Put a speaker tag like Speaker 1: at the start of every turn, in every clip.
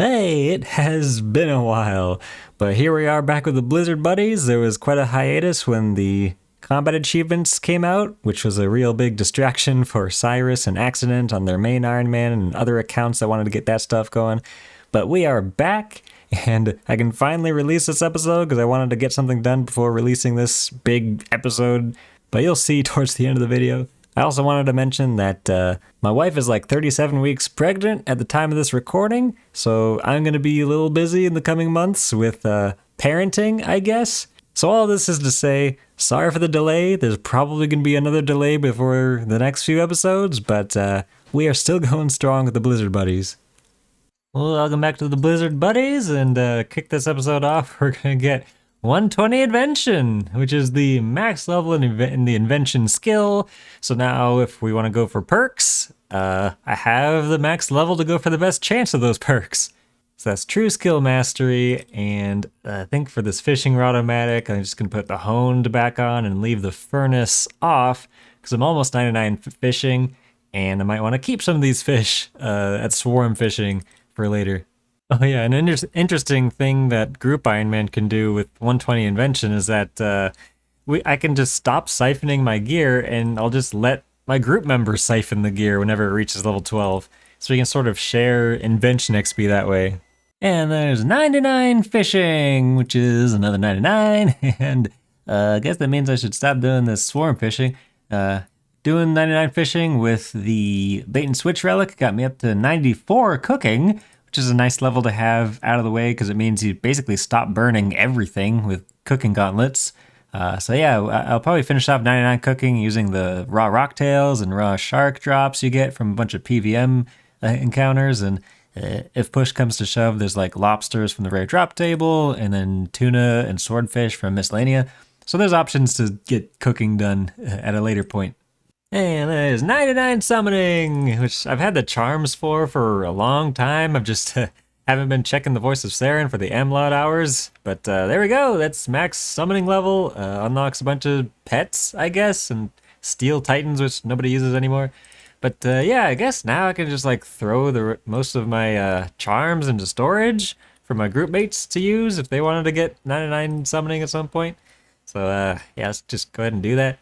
Speaker 1: Hey, it has been a while, but here we are back with the Blizzard Buddies. There was quite a hiatus when the combat achievements came out, which was a real big distraction for Cyruss and Accident on their main Ironman and other accounts that wanted to get that stuff going. But we are back, and I can finally release this episode because I wanted to get something done before releasing this big episode, but you'll see towards the end of the video. I also wanted to mention that my wife is like 37 weeks pregnant at the time of this recording, so I'm going to be a little busy in the coming months with parenting, I guess. So all this is to say, sorry for the delay. There's probably going to be another delay before the next few episodes, but we are still going strong with the Blizzard Buddies. Well, welcome back to the Blizzard Buddies, and kick this episode off, we're going to get 120 Invention, which is the max level in the Invention skill. So now if we want to go for perks, I have the max level to go for the best chance of those perks. So that's True Skill Mastery, and I think for this Fishing Rod-O-Matic, I'm just going to put the Honed back on and leave the Furnace off, because I'm almost 99 fishing, and I might want to keep some of these fish at Swarm Fishing for later. Oh yeah, an interesting thing that Group Ironman can do with 120 Invention is that I can just stop siphoning my gear and I'll just let my group members siphon the gear whenever it reaches level 12. So we can sort of share Invention XP that way. And there's 99 Fishing, which is another 99, and I guess that means I should stop doing this Swarm Fishing. Doing 99 Fishing with the Bait and Switch Relic got me up to 94 Cooking, which is a nice level to have out of the way because it means you basically stop burning everything with cooking gauntlets. So yeah, I'll probably finish off 99 cooking using the raw rocktails and raw shark drops you get from a bunch of PVM encounters. And if push comes to shove, there's like lobsters from the rare drop table and then tuna and swordfish from miscellanea. So there's options to get cooking done at a later point. And there's 99 Summoning, which I've had the charms for a long time. I've just haven't been checking the Voice of Saren for the Amlot hours. But there we go. That's max summoning level. Unlocks a bunch of pets, I guess, and Steel Titans, which nobody uses anymore. But yeah, I guess now I can just like throw most of my charms into storage for my group mates to use if they wanted to get 99 Summoning at some point. So yeah, let's just go ahead and do that.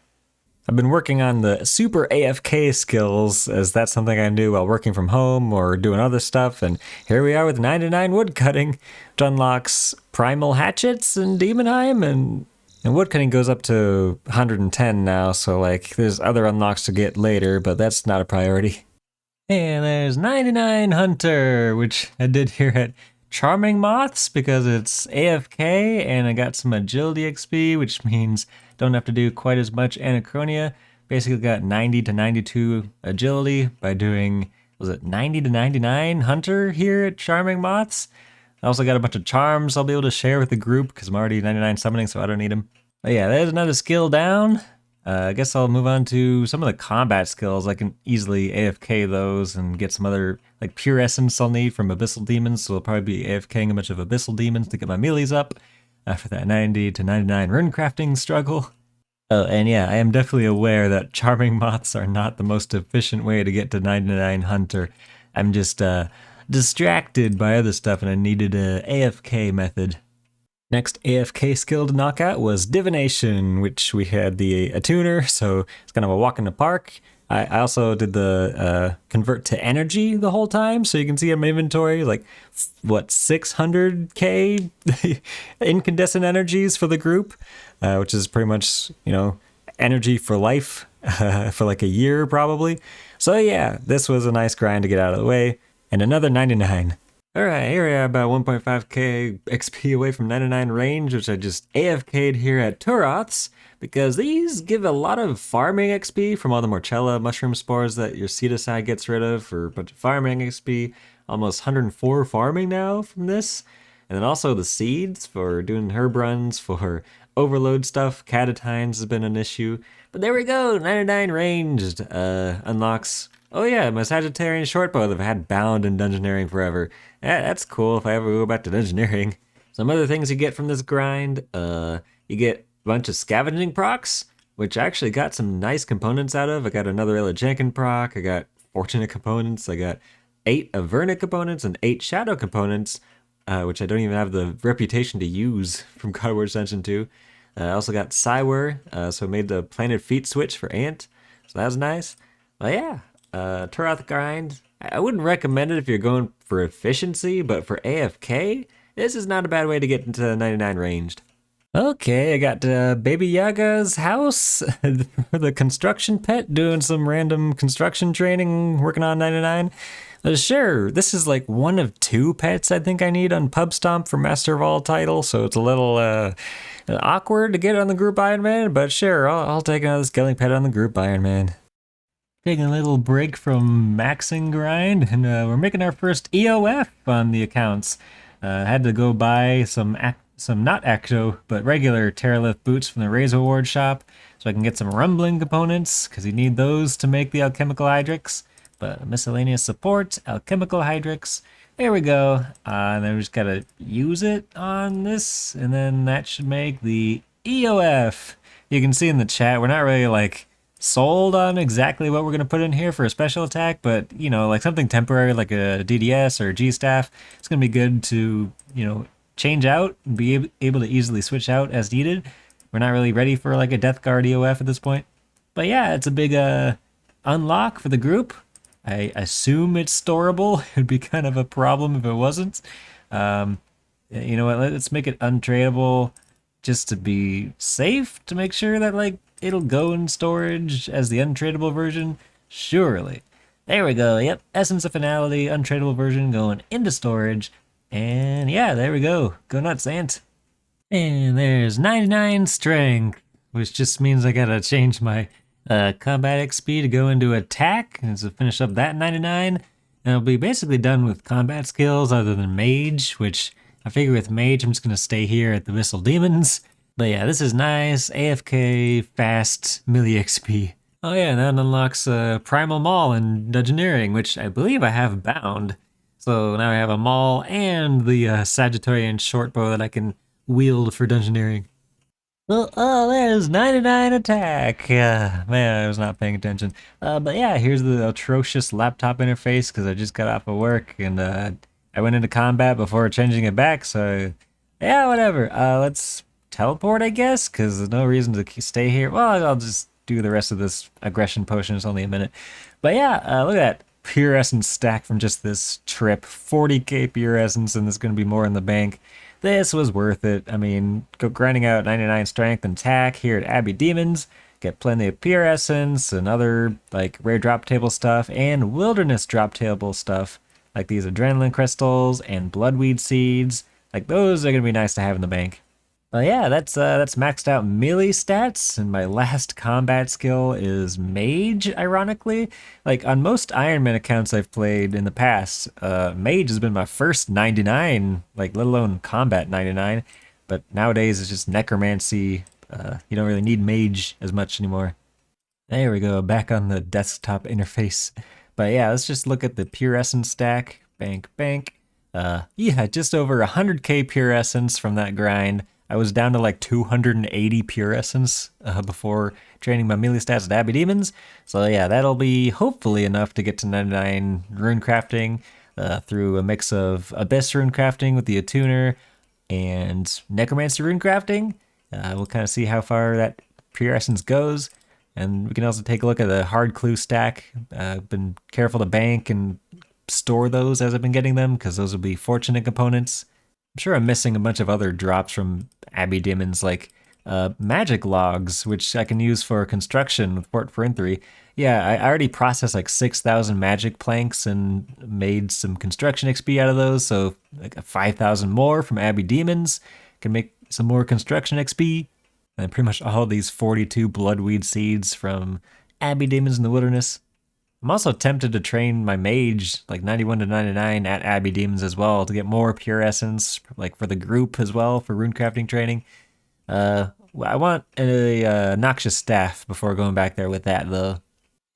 Speaker 1: I've been working on the super AFK skills, as that's something I do while working from home or doing other stuff, and here we are with 99 woodcutting, which unlocks primal hatchets and Demonheim, and woodcutting goes up to 110 now, so like there's other unlocks to get later, but that's not a priority. And there's 99 Hunter, which I did here at Charming Moths because it's AFK, and I got some agility XP, which means don't have to do quite as much Anachronia. Basically got 90 to 92 agility by doing, was it 90 to 99 Hunter here at Charming Moths? I also got a bunch of charms I'll be able to share with the group because I'm already 99 summoning, so I don't need them. But yeah, there's another skill down. I guess I'll move on to some of the combat skills. I can easily AFK those and get some other like pure essence I'll need from Abyssal Demons, so I'll probably be AFKing a bunch of Abyssal Demons to get my melees up after that 90 to 99 runecrafting struggle. Oh, and yeah, I am definitely aware that Charming Moths are not the most efficient way to get to 99 Hunter. I'm just distracted by other stuff and I needed a AFK method. Next AFK skill to knock out was Divination, which we had the attuner, so it's kind of a walk in the park. I also did the convert to energy the whole time, so you can see in my inventory, like, what, 600k incandescent energies for the group, which is pretty much, you know, energy for life for like a year probably. So yeah, this was a nice grind to get out of the way, and another 99. Alright, here we are about 1.5k XP away from 99 range, which I just AFK'd here at Turoth's, because these give a lot of farming XP from all the Morchella mushroom spores that your Cetuside gets rid of for a bunch of farming XP. Almost 104 farming now from this. And then also the seeds for doing herb runs, for overload stuff. Catatines has been an issue. But there we go, 99 ranged. Unlocks, oh yeah, my Sagittarian shortbow that I've had bound in Dungeoneering forever. That's cool if I ever go back to Dungeoneering. Some other things you get from this grind, you get bunch of scavenging procs, which I actually got some nice components out of. I got another Illa Jenkin proc, I got fortunate components, I got 8 Averna components and 8 Shadow components, which I don't even have the reputation to use from God of War Ascension 2. I also got Cyruss, so I made the planted feet switch for Ant, so that was nice. But yeah, tore out the grind. I wouldn't recommend it if you're going for efficiency, but for AFK, this is not a bad way to get into 99 ranged. Okay, I got Baby Yaga's house for the construction pet, doing some random construction training, working on 99. Sure, this is like one of 2 pets I think I need on Pub Stomp for Master of All title, so it's a little awkward to get on the Group Ironman, but sure, I'll take another scaling pet on the Group Ironman. Taking a little break from maxing grind, and we're making our first EOF on the accounts. Had to go buy some not Ecto, but regular Terralift boots from the Razor Ward shop, so I can get some rumbling components, because you need those to make the alchemical hydrix. But miscellaneous support, alchemical hydrix, there we go. And then we just gotta use it on this, and then that should make the EOF. You can see in the chat, we're not really like sold on exactly what we're gonna put in here for a special attack, but you know, like something temporary like a DDS or a G-Staff, it's gonna be good to, you know, change out and be able to easily switch out as needed. We're not really ready for like a Death Guard EOF at this point. But yeah, it's a big unlock for the group. I assume it's storable. It'd be kind of a problem if it wasn't. You know what, let's make it untradeable just to be safe, to make sure that like it'll go in storage as the untradeable version. Surely. There we go, yep, Essence of Finality, untradeable version going into storage. And yeah, there we go. Go nuts, Ant. And there's 99 strength, which just means I gotta change my combat XP to go into attack, and to finish up that 99. And I'll be basically done with combat skills other than mage, which I figure with mage I'm just gonna stay here at the Missile Demons. But yeah, this is nice, AFK, fast, melee XP. Oh yeah, and that unlocks Primal Maul and Dungeoneering, which I believe I have bound. So now I have a Maul and the Sagittarian shortbow that I can wield for Dungeoneering. Well, oh, there's 99 attack. Man, I was not paying attention. But yeah, here's the atrocious laptop interface because I just got off of work and I went into combat before changing it back. So yeah, whatever. Let's teleport, I guess, because there's no reason to stay here. Well, I'll just do the rest of this aggression potion. It's only a minute. But yeah, look at that. Pure Essence stack from just this trip. 40k Pure Essence, and there's going to be more in the bank. This was worth it. I mean, go grinding out 99 strength and attack here at Abbey Demons. Get plenty of Pure Essence and other like rare drop table stuff and wilderness drop table stuff. Like these adrenaline crystals and bloodweed seeds. Like those are going to be nice to have in the bank. Well, yeah, that's maxed out melee stats, and my last combat skill is Mage, ironically. Like, on most Ironman accounts I've played in the past, Mage has been my first 99, like, let alone combat 99, but nowadays it's just Necromancy. You don't really need Mage as much anymore. There we go, back on the desktop interface. But yeah, let's just look at the Pure Essence stack. Bank, bank. Yeah, just over 100k Pure Essence from that grind. I was down to like 280 Pure Essence before training my melee stats at Abbey Demons. So yeah, that'll be hopefully enough to get to 99 Runecrafting through a mix of Abyss Runecrafting with the Attuner and Necromancy Runecrafting. We'll kind of see how far that Pure Essence goes. And we can also take a look at the Hard Clue stack. I've been careful to bank and store those as I've been getting them, because those will be fortunate components. I'm sure I'm missing a bunch of other drops from Abbey Demons, like magic logs, which I can use for construction with Fort Forintry. Yeah, I already processed like 6,000 magic planks and made some construction XP out of those, so like 5,000 more from Abbey Demons. Can make some more construction XP. And pretty much all these 42 bloodweed seeds from Abbey Demons in the Wilderness. I'm also tempted to train my mage, like 91 to 99 at Abbey Demons as well, to get more Pure Essence, like for the group as well, for runecrafting training. I want a Noxious Staff before going back there with that, though.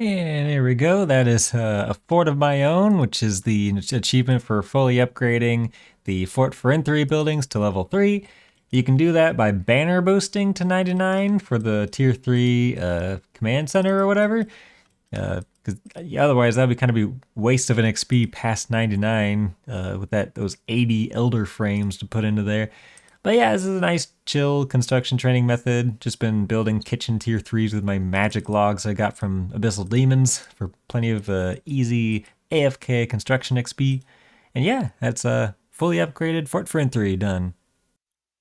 Speaker 1: And there we go. That is a Fort of my own, which is the achievement for fully upgrading the Fort Forintry buildings to level 3. You can do that by banner boosting to 99 for the tier 3 command center or whatever. Because otherwise, that would kind of be waste of an XP past 99 with those 80 Elder Frames to put into there. But yeah, this is a nice, chill construction training method. Just been building kitchen tier 3s with my magic logs I got from Abyssal Demons for plenty of easy AFK construction XP. And yeah, that's a fully upgraded Fort Friend 3 done.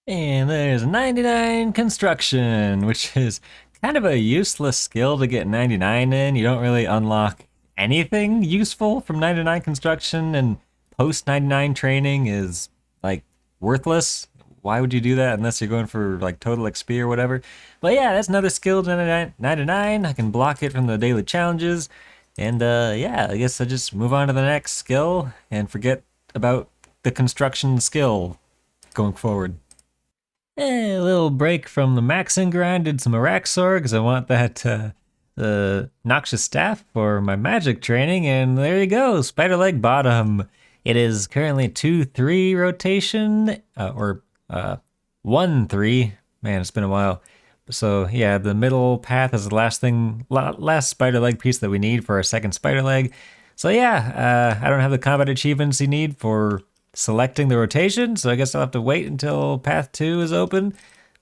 Speaker 1: And there's 99 construction, which is kind of a useless skill to get 99 in. You don't really unlock anything useful from 99 construction, and post 99 training is like worthless. Why would you do that unless you're going for like total XP or whatever? But yeah, that's another skill, 99. I can block it from the daily challenges. And yeah, I guess I just move on to the next skill and forget about the construction skill going forward. A little break from the maxing grind, did some Araxxor because I want that noxious staff for my magic training, and there you go, spider leg bottom. It is currently 2-3 rotation, or 1-3. Man, it's been a while. So yeah, the middle path is the last spider leg piece that we need for our second spider leg. So yeah, I don't have the combat achievements you need for selecting the rotation, so I guess I'll have to wait until path 2 is open.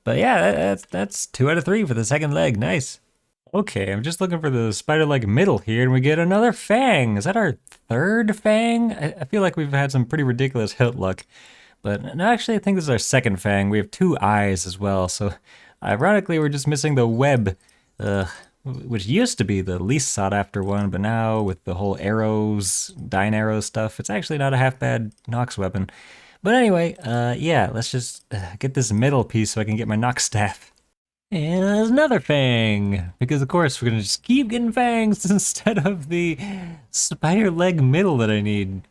Speaker 1: But yeah, that's 2 out of 3 for the second leg. Nice. Okay, I'm just looking for the spider leg middle here, and we get another fang. Is that our third fang? I feel like we've had some pretty ridiculous hit luck. But no, actually, I think this is our second fang. We have 2 eyes as well, so ironically, we're just missing the web, which used to be the least sought after one, but now with the whole arrows, dying arrow stuff, it's actually not a half bad Nox weapon. But anyway, yeah, let's just get this middle piece so I can get my Nox staff. And there's another fang, because of course we're gonna just keep getting fangs instead of the spider leg middle that I need.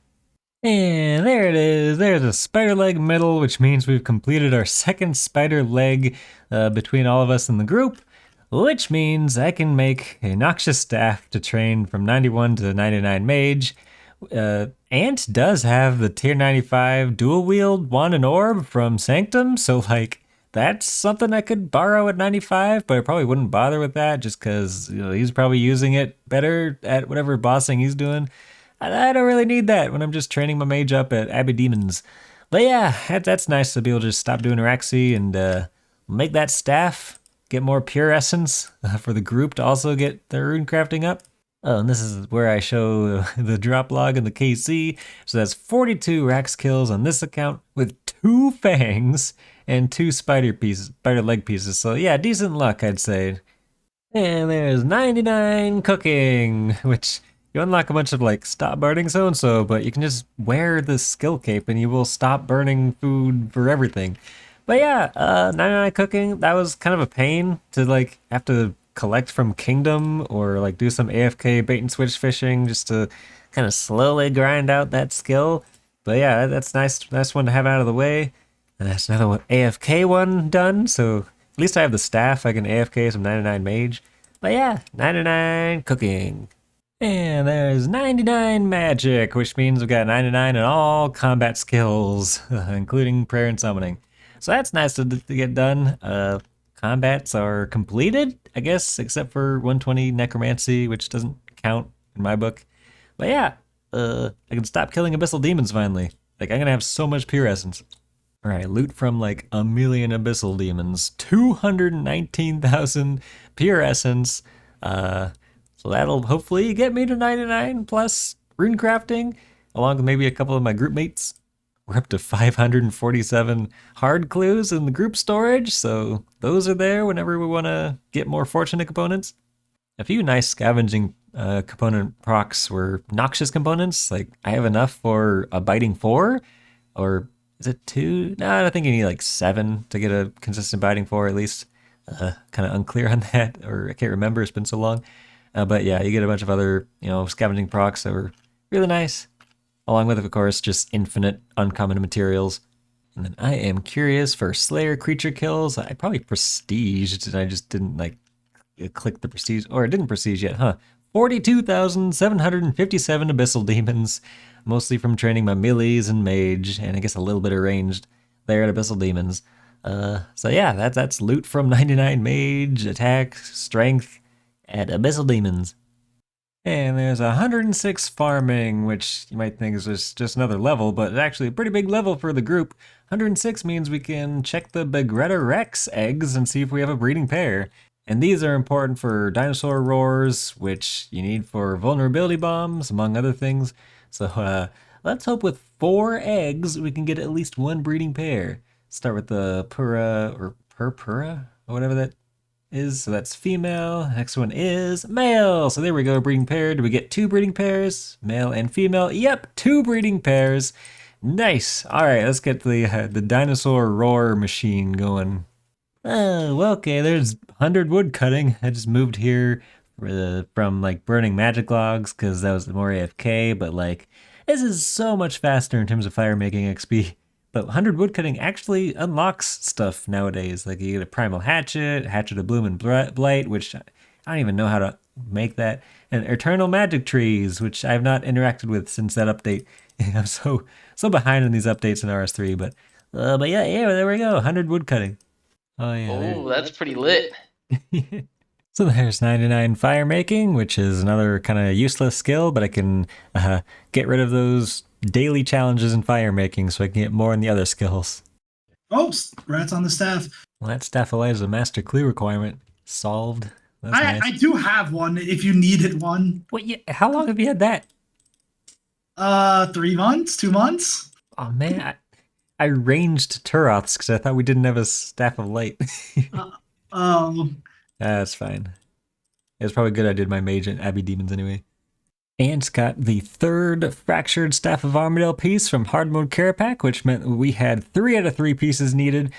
Speaker 1: And there it is, there's a spider leg middle, which means we've completed our second spider leg between all of us in the group, which means I can make a noxious staff to train from 91 to 99 mage. Ant does have the tier 95 dual wield wand and orb from Sanctum, so like that's something I could borrow at 95, but I probably wouldn't bother with that just because he's probably using it better at whatever bossing he's doing. I don't really need that when I'm just training my mage up at Abbey Demons. But yeah, that's nice to be able to just stop doing Araxxor and make that staff, get more pure essence for the group to also get their runecrafting up. Oh, and this is where I show the drop log and the KC. So that's 42 Rax kills on this account with 2 fangs and 2 spider leg pieces. So yeah, decent luck, I'd say. And there's 99 cooking, which you unlock a bunch of like stop burning so-and-so, but you can just wear the skill cape and you will stop burning food for everything. But yeah, 99 cooking, that was kind of a pain to like have to collect from Kingdom or like do some AFK bait and switch fishing just to kind of slowly grind out that skill. But yeah, that's nice one to have out of the way. And that's another one, AFK one done, so at least I have the staff, I can AFK some 99 mage. But yeah, 99 cooking. And there's 99 magic, which means we've got 99 in all combat skills, including prayer and summoning. So that's nice to get done. Combats are completed, I guess, except for 120 necromancy, which doesn't count in my book. But yeah, I can stop killing abyssal demons finally. Like, I'm gonna have so much pure essence. All right, loot from like a million abyssal demons, 219,000 pure essence. So that'll hopefully get me to 99 plus runecrafting, along with maybe a couple of my group mates. We're up to 547 hard clues in the group storage, so those are there whenever we want to get more fortunate components. A few nice scavenging component procs were noxious components. Like, I have enough for a biting 4, or is it 2? No, I think you need like 7 to get a consistent biting 4 at least. Kind of unclear on that, or I can't remember, it's been so long. But yeah, you get a bunch of other, scavenging procs that were really nice. Along with, of course, just infinite uncommon materials. And then I am curious for Slayer creature kills. I probably prestiged, and I just didn't like click the prestige, or it didn't prestige yet, huh? 42,757 abyssal demons, mostly from training my melees and mage, and I guess a little bit of ranged there at abyssal demons. So yeah, that's loot from 99 mage, attack, strength, at abyssal demons. And there's 106 farming, which you might think is just another level, but it's actually a pretty big level for the group. 106 means we can check the Begreta Rex eggs and see if we have a breeding pair. And these are important for dinosaur roars, which you need for vulnerability bombs, among other things. So let's hope with 4 eggs we can get at least one breeding pair. Start with the Pura, or Purpura, or whatever that is. So that's female. Next one is male. So there we go, breeding pair. Do we get 2 breeding pairs? Male and female. Yep, 2 breeding pairs. Nice. All right, let's get the dinosaur roar machine going. Oh, well, okay, there's 100 wood cutting. I just moved here from like burning magic logs because that was more AFK, but like this is so much faster in terms of fire making XP. But 100 wood cutting actually unlocks stuff nowadays. Like you get a primal hatchet, hatchet of bloom and blight, which I don't even know how to make that, and eternal magic trees, which I've not interacted with since that update. I'm so behind in these updates in RS3, but yeah, there we go, 100 wood cutting. Oh yeah.
Speaker 2: Oh, that's pretty lit.
Speaker 1: So there's 99 fire making, which is another kind of useless skill, but I can get rid of those daily challenges in fire making so I can get more in the other skills.
Speaker 3: Oh, rats on the staff.
Speaker 1: Well, that staff allows a master clue requirement solved. That's nice.
Speaker 3: I do have one if you needed one.
Speaker 1: What? Yeah, how long have you had that?
Speaker 3: 3 months, 2 months.
Speaker 1: Oh man, I ranged Turoths because I thought we didn't have a staff of light. That's fine. It was probably good I did my mage and Abbey demons anyway. Ant got the 3rd fractured Staff of Armadale piece from hard mode Carapac, which meant we had 3 out of 3 pieces needed.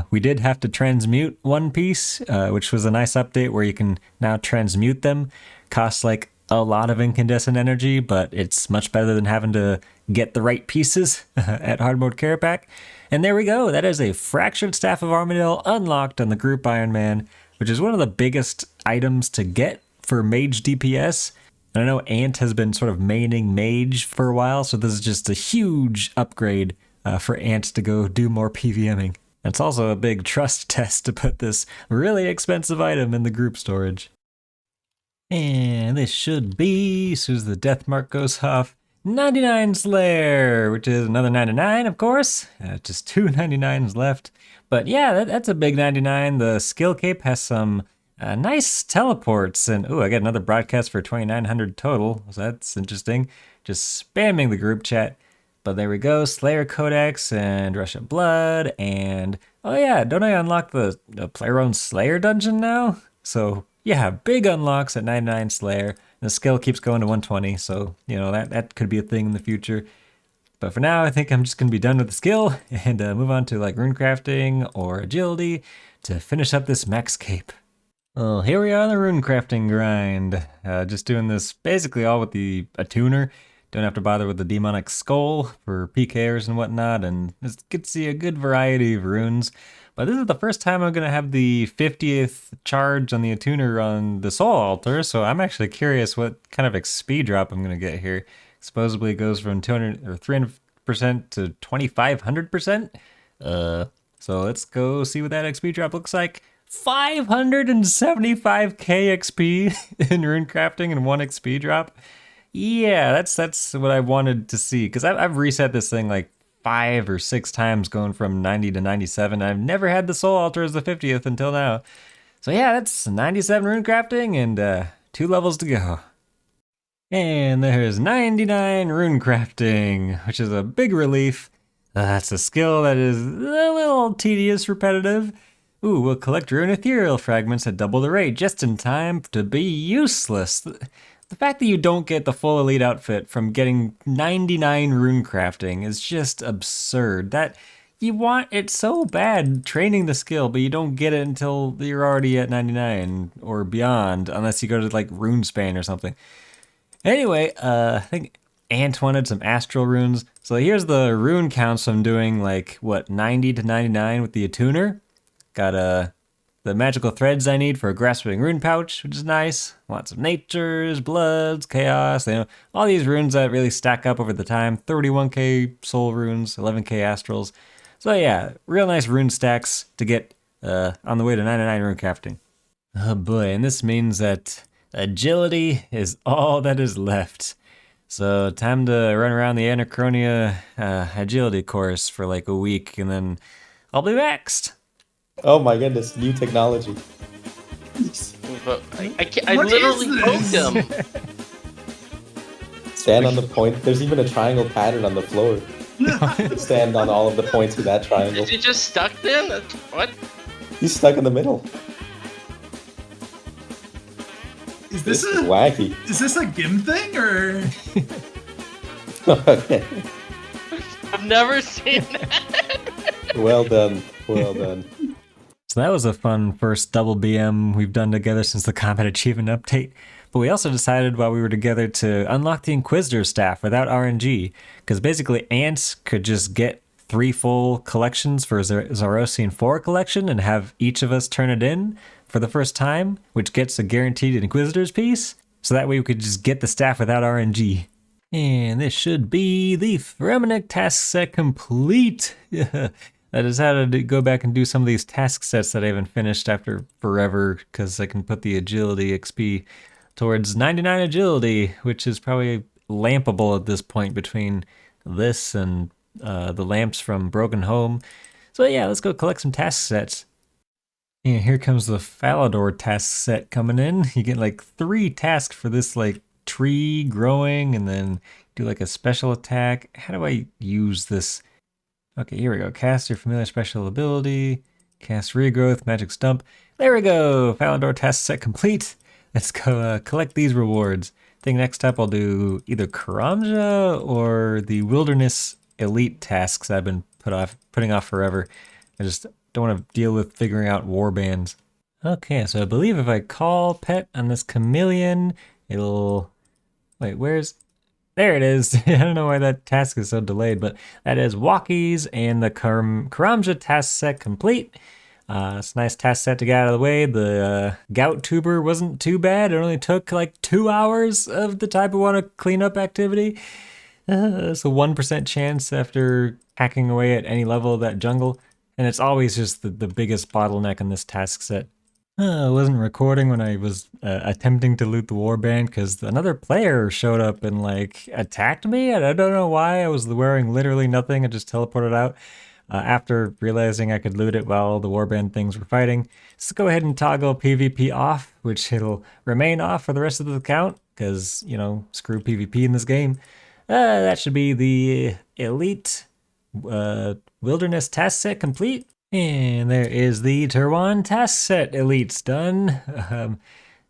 Speaker 1: We did have to transmute 1 piece, which was a nice update where you can now transmute them. Costs like a lot of incandescent energy, but it's much better than having to get the right pieces at hard mode Carapac. And there we go. That is a fractured Staff of Armadale unlocked on the Group Ironman, which is one of the biggest items to get for mage DPS. And I know Ant has been sort of maining mage for a while, so this is just a huge upgrade for Ant to go do more PVMing. It's also a big trust test to put this really expensive item in the group storage. And this should be, as soon as the death mark goes off, 99 Slayer, which is another 99, of course. Just 2 99s left. But yeah, that's a big 99. The skill cape has some nice teleports, and I got another broadcast for 2,900 total, so that's interesting. Just spamming the group chat. But there we go, Slayer Codex and Rush of Blood, and oh yeah, don't I unlock the player-owned Slayer dungeon now? So yeah, big unlocks at 99 Slayer. The skill keeps going to 120, so you know that could be a thing in the future. But for now, I think I'm just going to be done with the skill and move on to like runecrafting or agility to finish up this max cape. Well, here we are on the runecrafting grind. Just doing this basically all with the tuner. Don't have to bother with the demonic skull for PKers and whatnot, and just get to see a good variety of runes. But this is the first time I'm going to have the 50th charge on the attuner on the soul altar, so I'm actually curious what kind of XP drop I'm going to get here. Supposedly it goes from 200 or 300% to 2,500%. So let's go see what that XP drop looks like. 575k XP in runecrafting and 1 XP drop. Yeah, that's what I wanted to see, because I've reset this thing like 5 or 6 times going from 90 to 97. I've never had the soul altar as the 50th until now. So yeah, that's 97 runecrafting and 2 levels to go. And there's 99 runecrafting, which is a big relief. That's a skill that is a little tedious, repetitive. We'll collect rune ethereal fragments at double the rate just in time to be useless. The fact that you don't get the full elite outfit from getting 99 runecrafting is just absurd. That you want it so bad training the skill, but you don't get it until you're already at 99 or beyond, unless you go to like RuneSpan or something. Anyway, I think Ant wanted some astral runes. So here's the rune counts I'm doing, like, 90 to 99 with the attuner. Got the magical threads I need for a grasping rune pouch, which is nice. Lots of natures, bloods, chaos, all these runes that really stack up over the time. 31k soul runes, 11k astrals. So yeah, real nice rune stacks to get on the way to 99 runecrafting. Oh boy, and this means that Agility is all that is left. So time to run around the Anachronia agility course for like a week, and then I'll be maxed.
Speaker 2: Oh my goodness, new technology.
Speaker 4: But I
Speaker 3: What
Speaker 4: literally
Speaker 3: is
Speaker 4: poked
Speaker 3: this?
Speaker 4: him.
Speaker 2: Stand on the point. There's even a triangle pattern on the floor. Stand on all of the points of that triangle.
Speaker 4: Is he just stuck then? What?
Speaker 2: He's stuck in the middle.
Speaker 3: Is
Speaker 2: This
Speaker 3: this
Speaker 2: is
Speaker 3: a
Speaker 2: wacky.
Speaker 3: is this a GIM thing or?
Speaker 2: Okay.
Speaker 4: I've never seen that.
Speaker 2: Well done. Well done.
Speaker 1: So that was a fun first double BM we've done together since the Combat Achievement update. But we also decided while we were together to unlock the Inquisitor staff without RNG, because basically Ants could just get 3 full collections for Zarosian 4 collection and have each of us turn it in for the first time, which gets a guaranteed Inquisitor's piece. So that way we could just get the staff without RNG. And this should be the Fremenic task set complete. I decided to go back and do some of these task sets that I haven't finished after forever, because I can put the agility XP towards 99 agility, which is probably lampable at this point between this and the lamps from Broken Home. So yeah, let's go collect some task sets. And here comes the Falador task set coming in. You get like 3 tasks for this like tree growing, and then do like a special attack. How do I use this? Okay, here we go. Cast your familiar special ability. Cast regrowth, magic stump. There we go. Falador task set complete. Let's go collect these rewards. I think next up I'll do either Karamja or the Wilderness Elite tasks I've been putting off forever. I just don't want to deal with figuring out warbands. Okay, so I believe if I call pet on this chameleon, it'll... Wait, where's... There it is. I don't know why that task is so delayed, but that is Walkies and the Karamja task set complete. It's a nice task set to get out of the way. The gout tuber wasn't too bad. It only took like 2 hours of the type of want to clean up activity. It's a 1% chance after hacking away at any level of that jungle. And it's always just the biggest bottleneck in this task set. I wasn't recording when I was attempting to loot the warband because another player showed up and like attacked me. And I don't know why. I was wearing literally nothing. I just teleported out after realizing I could loot it while the warband things were fighting. So go ahead and toggle PvP off, which it'll remain off for the rest of the account because, you know, screw PvP in this game. That should be the Elite Wilderness task set complete. And there is the Terwan task set elites done.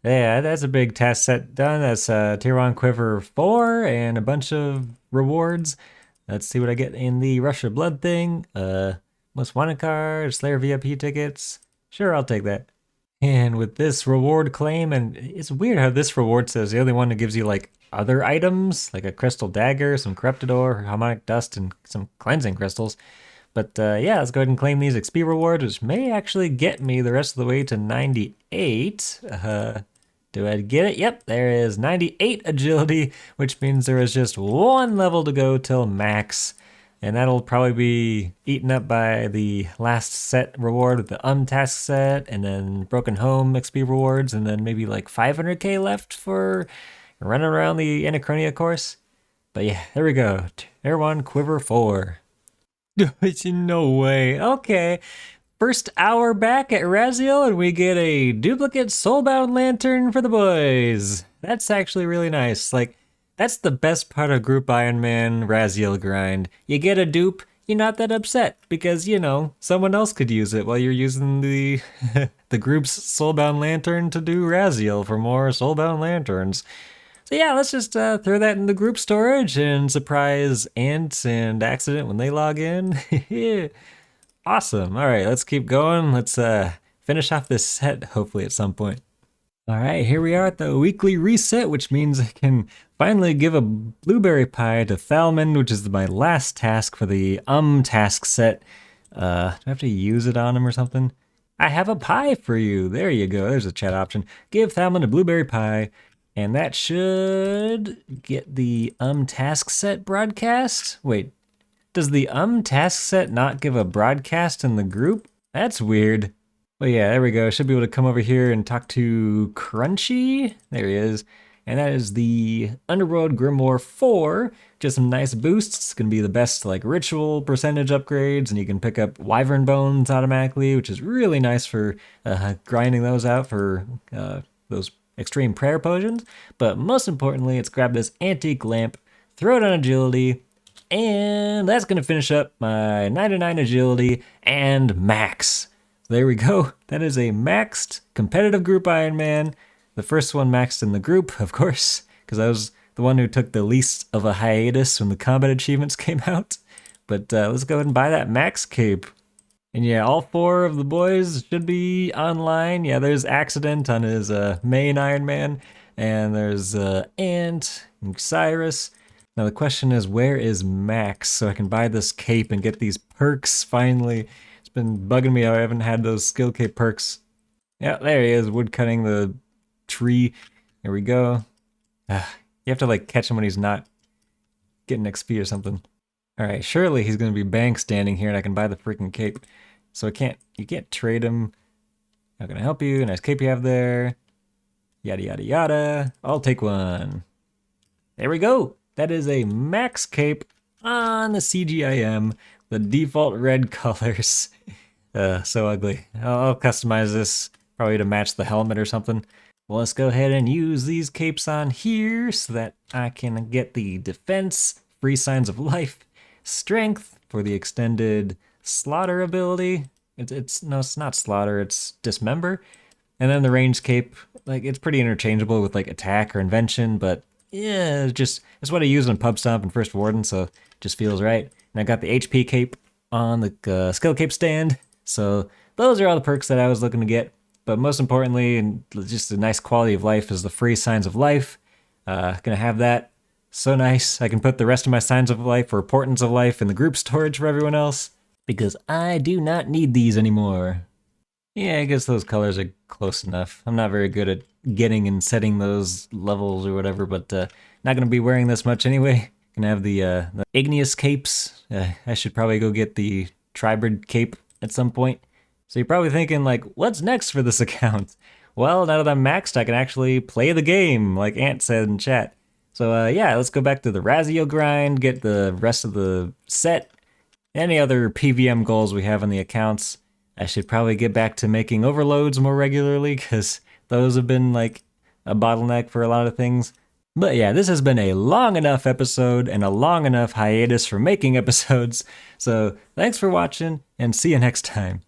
Speaker 1: Yeah, that's a big task set done. That's Tier 1 Quiver 4 and a bunch of rewards. Let's see what I get in the Rush of Blood thing. Most wanted card, Slayer VIP tickets. Sure, I'll take that. And with this reward claim, and it's weird how this reward says the only one that gives you like other items, like a crystal dagger, some corrupted ore, harmonic dust, and some cleansing crystals. But yeah, let's go ahead and claim these XP rewards, which may actually get me the rest of the way to 98. Do I get it? Yep, there is 98 agility, which means there is just 1 level to go till max. And that'll probably be eaten up by the last set reward with the task set, and then Broken Home XP rewards, and then maybe like 500k left for running around the Anachronia course. But yeah, there we go. Tier 1 Quiver 4. No way. Okay. First hour back at Raziel, and we get a duplicate Soulbound Lantern for the boys. That's actually really nice. Like, that's the best part of Group Ironman Raziel grind. You get a dupe, you're not that upset, because, you know, someone else could use it while you're using the the group's Soulbound Lantern to do Raziel for more Soulbound Lanterns. So yeah, let's just throw that in the group storage and surprise Ants and Accident when they log in. Awesome. All right, let's keep going. Let's finish off this set, hopefully at some point. All right, here we are at the weekly reset, which means I can finally give a blueberry pie to Thalman, which is my last task for the task set. Do I have to use it on him or something? I have a pie for you. There you go. There's a chat option. Give Thalman a blueberry pie. And that should get the task set broadcast. Wait, does the task set not give a broadcast in the group? That's weird. Well, yeah, there we go. Should be able to come over here and talk to Crunchy. There he is. And that is the Underworld Grimoire 4. Just some nice boosts. It's going to be the best like ritual percentage upgrades, and you can pick up Wyvern Bones automatically, which is really nice for grinding those out for those extreme prayer potions. But most importantly, let's grab this Antique Lamp, throw it on Agility, and that's going to finish up my 99 Agility and Max. There we go. That is a maxed competitive Group Ironman. The first one maxed in the group, of course, because I was the one who took the least of a hiatus when the combat achievements came out. But let's go ahead and buy that max cape. And yeah, all 4 of the boys should be online. Yeah, there's Accident on his main Ironman, and there's Ant and Cyruss. Now the question is, where is Max so I can buy this cape and get these perks finally? It's been bugging me how I haven't had those skill cape perks. Yeah, there he is, woodcutting the tree. There we go. You have to like catch him when he's not getting XP or something. All right, surely he's gonna be bank standing here and I can buy the freaking cape. So you can't trade him. How can I help you? Nice cape you have there. Yada yada yada. I'll take one. There we go. That is a max cape on the CGIM. The default red colors. So ugly. I'll customize this probably to match the helmet or something. Well, let's go ahead and use these capes on here so that I can get the defense, free signs of life, strength for the extended slaughter ability. It's not slaughter, it's dismember. And then the range cape, like it's pretty interchangeable with like attack or invention, but yeah, it's what I use on Pub Stomp and First Warden, so it just feels right. And I got the HP cape on the skill cape stand, so those are all the perks that I was looking to get. But most importantly, and just a nice quality of life, is the free signs of life. Gonna have that. So nice. I can put the rest of my signs of life or portents of life in the group storage for everyone else, because I do not need these anymore. Yeah, I guess those colors are close enough. I'm not very good at getting and setting those levels or whatever, but not gonna be wearing this much anyway. Gonna have the igneous capes. I should probably go get the Tribrid cape at some point. So you're probably thinking, like, what's next for this account? Well, now that I'm maxed, I can actually play the game, like Ant said in chat. So yeah, let's go back to the Razio grind, get the rest of the set. Any other PVM goals we have on the accounts. I should probably get back to making overloads more regularly, because those have been like a bottleneck for a lot of things. But yeah, this has been a long enough episode and a long enough hiatus for making episodes. So thanks for watching, and see you next time.